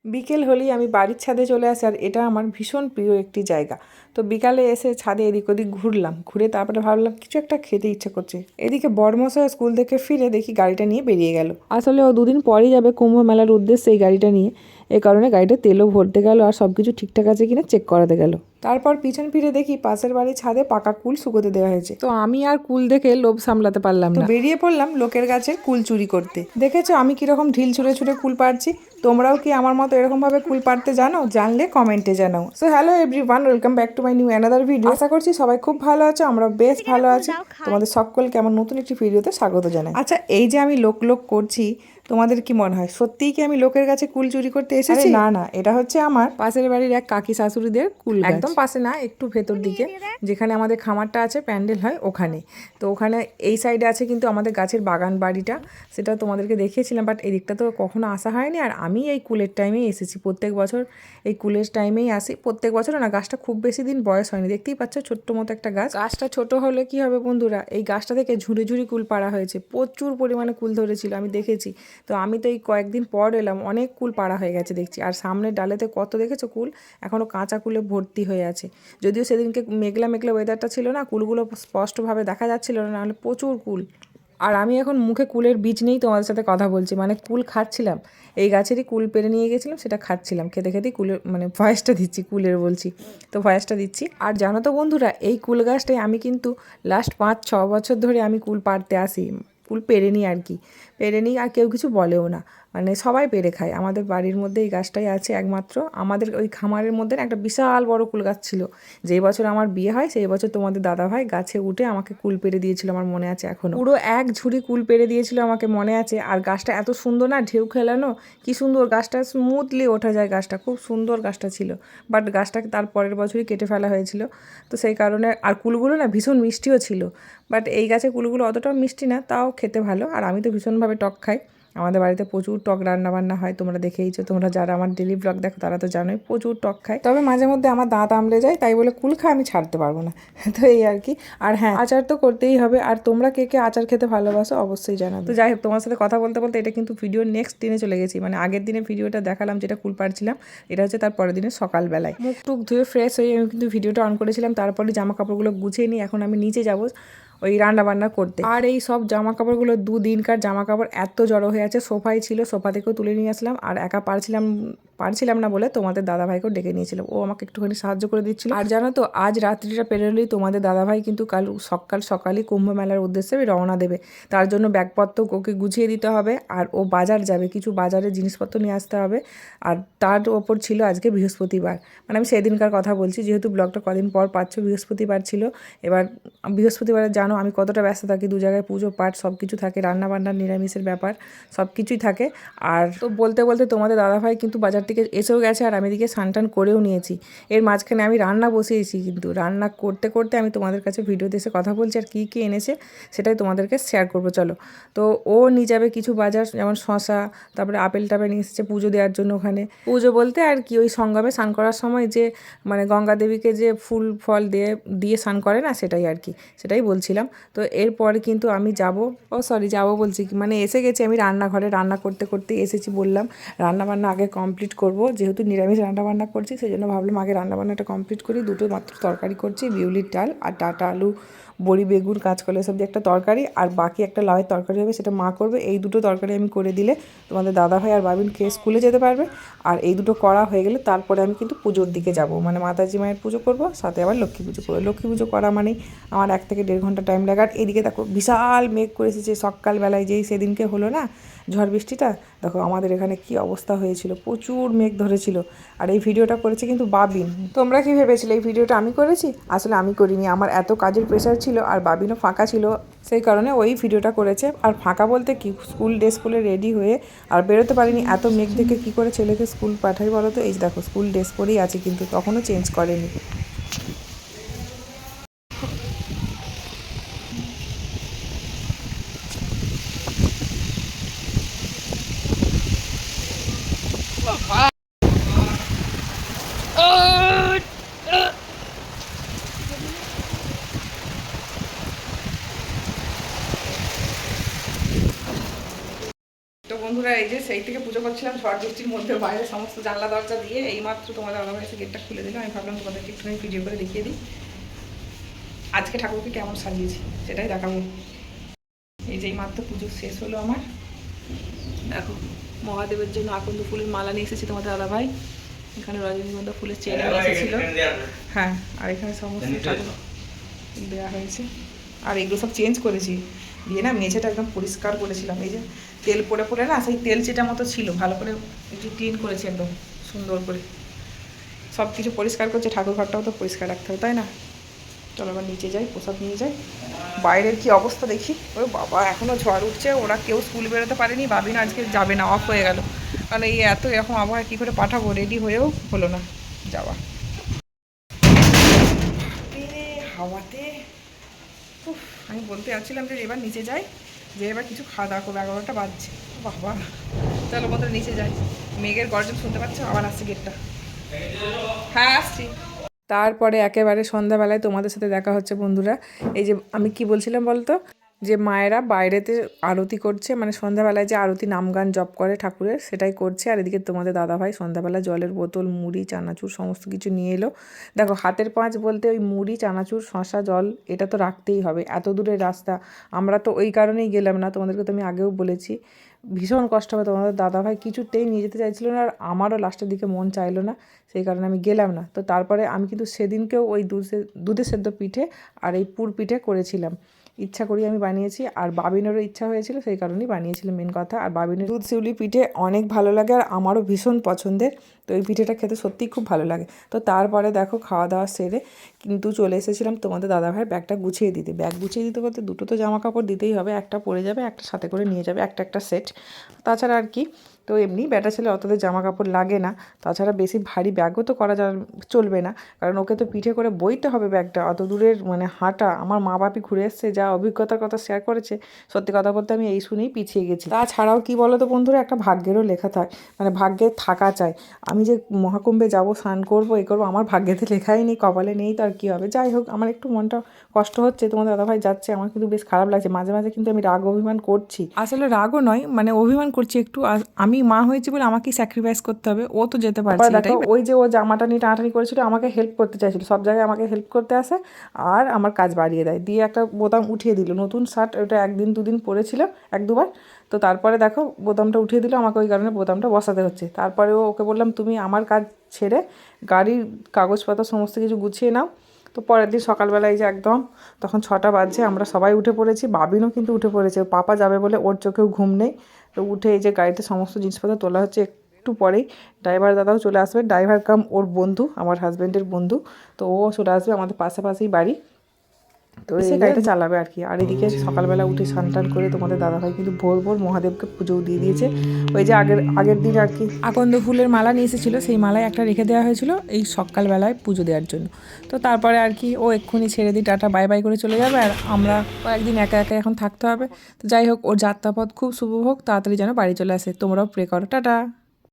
বিকেল হলেই আমি বাড়ির ছাদে চলে আসি, আর এটা আমার ভীষণ প্রিয় একটি জায়গা। তো বিকালে এসে ছাদে এদিক ওদিক ঘুরলাম, ঘুরে তারপরে ভাবলাম কিছু একটা খেতে ইচ্ছে করছে। এদিকে বড়মশাই স্কুল থেকে ফিরে দেখি গাড়িটা নিয়ে বেরিয়ে গেল। আসলে ও দুদিন পরেই যাবে কুম্ভ মেলার উদ্দেশ্যে এই গাড়িটা নিয়ে। এই কারণে গাড়িটা তেলও ভরতে গেল আর সব কিছু ঠিকঠাক আছে কিনা চেক করাতে গেল। তারপর পিছন ফিরে দেখি পাশের বাড়ির ছাদে পাকা কুল শুকোতে দেওয়া হয়েছে। তো আমি আর কুল দেখে লোভ সামলাতে পারলাম না, বেরিয়ে পড়লাম লোকের গাছের কুল চুরি করতে। দেখেছো আমি কিরকম ঢিল ছুঁড়ে ছুঁড়ে কুল পাড়ছি? তোমরাও কি আমার মতো এরকম ভাবে কুল পাড়তে জানো? জানলে কমেন্টে জানাও। So hello everyone, welcome back to my new another video. আশা করছি সবাই খুব ভালো আছো, আমরা বেশ ভালো আছি। তোমাদের সকলকে আমার নতুন একটি ভিডিওতে স্বাগত জানাই। আচ্ছা, এই যে আমি লোক লোক করছি, তোমাদের কি মনে হয় সত্যিই কি আমি লোকের কাছে কুল চুরি করতে এসেছি? না না, এটা হচ্ছে আমার পাশের বাড়ির এক কাকি শাশুড়িদের কুল গাছ। একদম পাশে না, একটু ভেতর দিকে, যেখানে আমাদের খামারটা আছে, প্যান্ডেল হয় ওখানে। তো ওখানে এই সাইডে আছে কিন্তু আমাদের গাছের বাগান বাড়িটা, সেটা তোমাদেরকে দেখিয়েছিলাম, বাট এদিকটা তো কখনো আসা হয়নি। আর আমি এই কুলের টাইমেই এসেছি, প্রত্যেক বছর এই কুলের টাইমেই আসি। প্রত্যেক বছর না, গাছটা খুব বেশি দিন বয়স হয়নি, দেখতেই পাচ্ছ ছোট্ট মতো একটা গাছ। গাছটা ছোট হলে কি হবে বন্ধুরা, এই গাছটা থেকে ঝুড়ি ঝুড়ি কুল পাড়া হয়েছে, প্রচুর পরিমাণে কুল ধরেছিল, আমি দেখেছি। তো আমি তো এই কয়েকদিন পর এলাম, অনেক কুল পাড়া হয়ে গেছে দেখছি। আর সামনের ডালেতে কত দেখেছো কুল, এখনও কাঁচা কুলে ভর্তি হয়ে আছে। যদিও সেদিনকে মেঘলা মেঘলা ওয়েদারটা ছিল না, কুলগুলো স্পষ্টভাবে দেখা যাচ্ছিল না, নাহলে প্রচুর কুল। আর আমি এখন মুখে কুলের বীজ নেই তোমাদের সাথে কথা বলছি, মানে কুল খাচ্ছিলাম, এই গাছেরই কুল পেরে নিয়ে গেছিলাম, সেটা খাচ্ছিলাম, খেতে খেতেই কুলের মানে ভয়েসটা দিচ্ছি, কুলের বলছি তো ভয়েসটা দিচ্ছি। আর জানো তো বন্ধুরা, এই কুল গাছটাই আমি কিন্তু লাস্ট 5-6 বছর ধরে আমি কুল পাড়তে আসি, কুল পেরে নিই আর কি, পেরে নিই, আর কেউ কিছু বলেও না, মানে সবাই পেরে খায়। আমাদের বাড়ির মধ্যে এই গাছটাই আছে একমাত্র, আমাদের ওই খামারের মধ্যে একটা বিশাল বড় কুল গাছ ছিল। যেই বছর আমার বিয়ে হয় সেই বছর তোমাদের দাদাভাই গাছে উঠে আমাকে কুল পেরে দিয়েছিল, আমার মনে আছে এখনও, পুরো এক ঝুড়ি কুল পেরে দিয়েছিল আমাকে মনে আছে। আর গাছটা এত সুন্দর না, ঢেউ খেলানো, কি সুন্দর গাছটা, স্মুথলি ওঠা যায় গাছটা, খুব সুন্দর গাছটা ছিল। বাট গাছটাকে তার পরের বছরই কেটে ফেলা হয়েছিল, তো সেই কারণে। আর কুলগুলো না ভীষণ মিষ্টিও ছিল, বাট এই গাছে কুলগুলো অতটাও মিষ্টি না, তাও খেতে ভালো। আর আমি তো ভীষণভাবে টক খাই, আমাদের বাড়িতে প্রচুর টক রান্নাবান্না হয়, তোমরা দেখেইছো, তোমরা যারা আমার ডেলি ব্লগ দেখো তারা তো জানোই প্রচুর টক খায়। তবে মাঝে মধ্যে আমার দাঁত আমলে যায়, তাই বলে কুল খাওয়া আমি ছাড়তে পারবো না। তো এই আর কি। আর হ্যাঁ, আচার তো করতেই হবে। আর তোমরা কে কে আচার খেতে ভালোবাসো অবশ্যই জানাবে। তো যাই হোক, তোমার সাথে কথা বলতে বলতে এটা কিন্তু ভিডিওর নেক্সট দিনে চলে গেছি, মানে আগের দিনে ভিডিওটা দেখালাম যেটা কুল পাড়ছিলাম, এটা হচ্ছে তার পরের দিনের সকালবেলায়। মুখ টুক ধুয়ে ফ্রেশ হয়ে আমি কিন্তু ভিডিওটা অন করেছিলাম, তারপরে জামা কাপড়গুলো গুছিয়ে নিই, এখন আমি নিচে যাবো ওই রান্না বান্না করতে। আর এই সব জামা কাপড়গুলো দুদিনকার জামা কাপড় এত জড়ো হয়ে আছে, সোফাই ছিল, সোফা থেকেও তুলে নিয়ে আসলাম। আর একা পারছিলাম না বলে তোমাদের দাদাভাইকেও ডেকে নিয়েছিল, ও আমাকে একটুখানি সাহায্য করে দিচ্ছিল। আর জানো তো, আজ রাত্রিটা পেরোলেই তোমাদের দাদাভাই কিন্তু কাল সকালই কুম্ভ মেলার উদ্দেশ্যে রওনা দেবে। তার জন্য ব্যাগপত্র ওকে গুছিয়ে দিতে হবে, আর ও বাজার যাবে, কিছু বাজারের জিনিসপত্র নিয়ে আসতে হবে। আর তার ওপর ছিল আজকে বৃহস্পতিবার, মানে আমি সেদিনকার কথা বলছি, যেহেতু ব্লগটা কদিন পর পাচ্ছ, বৃহস্পতিবার ছিল। এবার বৃহস্পতিবারে জানো আমি কতটা ব্যস্ত থাকি, দু জায়গায় পুজো পাঠ সব কিছু থাকে, রান্নাবান্না নিরামিষের ব্যাপার সব কিছুই থাকে। আর তো বলতে বলতে তোমাদের দাদাভাই কিন্তু বাজার থেকে এসেও গেছে, আর আমি এদিকে স্নান করেও নিয়েছি। এর মাঝখানে আমি রান্না বসিয়েছি, কিন্তু রান্না করতে করতে আমি তোমাদের কাছে ভিডিওতে এসে কথা বলছি, আর কী কী এনেছে সেটাই তোমাদেরকে শেয়ার করবো। চলো, তো ও নিয়ে যাবে কিছু বাজার, যেমন শশা, তারপরে আপেল টাপেল নিয়ে এসেছে পুজো দেওয়ার জন্য। ওখানে পুজো বলতে আর কি, ওই সঙ্গমে স্নান করার সময় যে মানে গঙ্গা দেবীকে যে ফুল ফল দিয়ে স্নান করে না, সেটাই আর কি, সেটাই বলছিলাম। তো এরপরে কিন্তু আমি যাবো বলছি কি, মানে এসে গেছি আমি রান্নাঘরে, রান্না করতে করতে এসেছি বললাম। রান্নাবান্না আগে কমপ্লিট করব, যেহেতু নিরামিষ রান্নাবান্না করছি, সেই জন্য ভাবলাম আগে রান্নাবান্নাটা কমপ্লিট করি। দুটো মাত্র তরকারি করছি, বিউলির ডাল আর ডাঁটা আলু, বড়ি, বেগুন, কাঁচকলা এসব দিয়ে একটা তরকারি, আর বাকি একটা লাউয়ের তরকারি হবে, সেটা মা করবে। এই দুটো তরকারি আমি করে দিলে তোমাদের দাদাভাই আর বাবিন খেয়ে স্কুলে যেতে পারবে। আর এই দুটো করা হয়ে গেলে তারপরে আমি কিন্তু পুজোর দিকে যাব, মানে মাতাজি মায়ের পুজো করব, সাথে আবার লক্ষ্মী পুজো করবো। লক্ষ্মী পুজো করা মানেই আমার 1 থেকে 1.5 ঘন্টা টাইম লাগে। আর এদিকে দেখো বিশাল মেঘ করে এসেছে সকালবেলায়, যেই সেদিনকে হলো না ঝড় বৃষ্টিটা, দেখো আমাদের এখানে কি অবস্থা হয়েছিল, প্রচুর মেঘ ধরেছিল। আর এই ভিডিওটা করেছে কিন্তু বাবিন। তোমরা কি ভেবেছিলে এই ভিডিওটা আমি করেছি? আসলে আমি করিনি, আমার এত কাজের প্রেশার ছিল, আর বাবিনও ফাঁকা ছিল, সেই কারণে ওই ভিডিওটা করেছে। আর ফাঁকা বলতে কি, স্কুল ড্রেস পরে রেডি হয়ে আর বেরোতে পারিনি, এত মেঘ দেখে কী করে ছেলেকে স্কুল পাঠাই বলো তো। এই দেখো স্কুল ড্রেস পরেই আছে, কিন্তু তখনও চেঞ্জ করেনি। তো বন্ধুরা, এই যে সেই থেকে পুজো করছিলাম ঝড় বৃষ্টির মধ্যে, বাইরে সমস্ত জানলা দরজা দিয়ে এইমাত্র তোমাদের দাদাভাই এসে গেটটা খুলে দিল। আমি ভাবলাম তোমাদেরকে একটুখানি ভিডিও করে দেখিয়ে দিই আজকে ঠাকুরকে কেমন সাজিয়েছি, সেটাই দেখাবো। এই যে এইমাত্র পুজো শেষ হলো আমার। দেখো মহাদেবের জন্য আকন্দ ফুলের মালা নিয়ে এসেছি তোমাদের দাদাভাই। এখানে রজনীগন্ধা ফুলের চেন নিয়ে এসেছিল। হ্যাঁ, আর এখানে সমস্ত ঠাকুর দেওয়া হয়েছে। আর এগুলো সব চেঞ্জ করেছি দিয়ে না, মেঝেটা একদম পরিষ্কার করেছিলাম। এই যে তেল পড়ে পড়ে না, সেই তেল চিটা মতো ছিল, ভালো করে একটু ক্লিন করেছি একদম সুন্দর করে। সব কিছু পরিষ্কার করছে, ঠাকুর ঘরটাও তো পরিষ্কার রাখতে হবে, তাই না? চলো আবার নিচে যাই, প্রসাদ নিয়ে যাই। বাইরের কি অবস্থা দেখি। ওই বাবা, এখনও ঝড় উঠছে, ওরা কেউ স্কুল বেরোতে পারেনি। ভাবি না আজকে যাবে না, অফ হয়ে গেল। কারণ এই এত এরকম আবহাওয়া কী করে পাঠাবো, রেডি হয়েও হলো না যাওয়া। হাওয়াতে আমি বলতে যাচ্ছিলাম যে এবার নিচে যাই, যে এবার কিছু খাওয়া দাওয়া করবো, 11টা বাজছে। বাবা চলো বন্ধুরা নিচে যাই। মেঘের গর্জন শুনতে পাচ্ছ, আবার আসছে গেটটা। হ্যাঁ আসছি। তারপরে একেবারে সন্ধ্যাবেলায় তোমাদের সাথে দেখা হচ্ছে বন্ধুরা। এই যে আমি কি বলছিলাম বলতো, যে মায়েরা বাইরেতে আরতি করছে, মানে সন্ধ্যাবেলায় যে আরতি নাম গান জপ করে ঠাকুরের, সেটাই করছে। আর এদিকে তোমাদের দাদাভাই সন্ধ্যাবেলা জলের বোতল, মুড়ি, চানাচুর সমস্ত কিছু নিয়ে এলো। দেখো হাতের পাঁচ বলতে ওই মুড়ি, চানাচুর, শশা, জল এটা তো রাখতেই হবে, এত দূরের রাস্তা। আমরা তো ওই কারণেই গেলাম না, তোমাদেরকে তো আমি আগেও বলেছি। ভীষণ কষ্ট হবে, তোমাদের দাদাভাই কিছুতেই নিয়ে যেতে চাইছিল না, আর আমারও লাস্টের দিকে মন চাইলো না, সেই কারণে আমি গেলাম না। তো তারপরে আমি কিন্তু সেদিনকেও ওই দুধে সেদ্ধ পিঠে আর এই পুর পিঠে করেছিলাম, ইচ্ছা করি আমি বানিয়েছি। আর বাবিনেরও ইচ্ছা হয়েছিল, সেই কারণেই বানিয়েছিলাম মেন কথা। আর বাবিনের দুধ শিউলি পিঠে অনেক ভালো লাগে, আর আমারও ভীষণ পছন্দের। তো এই পিঠেটা খেতে সত্যিই খুব ভালো লাগে। তো তারপরে দেখো খাওয়া দাওয়া সেরে কিন্তু চলে এসেছিলাম তোমাদের দাদাভাইয়ের ব্যাগটা গুছিয়ে দিতে। ব্যাগ গুছিয়ে দিতে বলতে দুটো তো জামা কাপড় দিতেই হবে, একটা পরে যাবে, একটা সাথে করে নিয়ে যাবে, একটা সেট। তাছাড়া আর কি, তো এমনি ব্যাটা ছেলে অতদের জামা কাপড় লাগে না। তাছাড়া বেশি ভারী ব্যাগও তো করা চলবে না, কারণ ওকে তো পিঠে করে বইতে হবে ব্যাগটা, অত দূরের মানে হাঁটা। আমার মা বাপি ঘুরে এসছে, যা অভিজ্ঞতার কথা শেয়ার করেছে, সত্যি কথা বলতে আমি এই শুনেই পিছিয়ে গেছি। তাছাড়াও কি বলো তো বন্ধুরা, একটা ভাগ্যেরও লেখা থাকে, মানে ভাগ্যে থাকা চাই। আমি যে মহাকুম্ভে যাব, স্নান করবো, এ করবো, আমার ভাগ্যেতে লেখাই নেই, কপালে নেই, তো আর কী হবে। যাই হোক, আমার একটু মনটা কষ্ট হচ্ছে, তোমাদের দাদাভাই যাচ্ছে, আমার কিন্তু বেশ খারাপ লাগছে। মাঝে মাঝে কিন্তু আমি রাগ অভিমান করছি, আসলে রাগও নয়, মানে অভিমান করছি একটু। আমি মা হয়েছি বলে আমাকেই স্যাক্রিফাইস করতে হবে, ও তো যেতে পারছে। দেখো ওই যে ও জামাটা নিয়ে টানাটানি করেছিল, আমাকে হেল্প করতে চাইছিল, সব জায়গায় আমাকে হেল্প করতে আসে আর আমার কাজ বাড়িয়ে দেয়। দিয়ে একটা বোতাম উঠিয়ে দিল, নতুন শার্ট, ওটা একদিন দুদিন পরেছিল, এক দুবার। তো তারপরে দেখো বোতামটা উঠিয়ে দিল, আমাকে ওই কারণে বোতামটা বসাতে হচ্ছে। তারপরে ওকে বললাম তুমি আমার কাজ ছেড়ে গাড়ির কাগজপত্র সমস্ত কিছু গুছিয়ে নাও। তো পরের দিন সকালবেলায় যে একদম তখন 6টা বাজছে, আমরা সবাই উঠে পড়েছি, বাবিনও কিন্তু উঠে পড়েছে, পাপা যাবে বলে ওর চোখেও ঘুম নেই। তো উঠে এই যে গাড়িতে সমস্ত জিনিসপত্র তোলা হচ্ছে। একটু পরেই ড্রাইভার দাদাও চলে আসবে, ড্রাইভার কাম ওর বন্ধু, আমার হাজব্যান্ডের বন্ধু। তো ও চলে আসবে, আমাদের পাশাপাশিই বাড়ি, তো এসে গাড়িটা চালাবে আর কি। আর এদিকে সকালবেলা উঠে স্নান টান করে তোমাদের দাদাভাই কিন্তু ভোর ভোর মহাদেবকে পুজোও দিয়ে দিয়েছে। ওই যে আগের দিন আর কি আকন্দ ফুলের মালা নিয়ে এসেছিলো, সেই মালায় একটা রেখে দেওয়া হয়েছিল এই সকালবেলায় পুজো দেওয়ার জন্য। তো তারপরে আর কি ও এক্ষুনি ছেড়ে দিই, টাটা বাই বাই করে চলে যাবে, আর আমরা কয়েকদিন একা একা এখন থাকতে হবে। তো যাই হোক, ওর যাত্রাপথ খুব শুভ হোক, তাড়াতাড়ি যেন বাড়ি চলে আসে। তোমরাও প্রে করো, টাটা।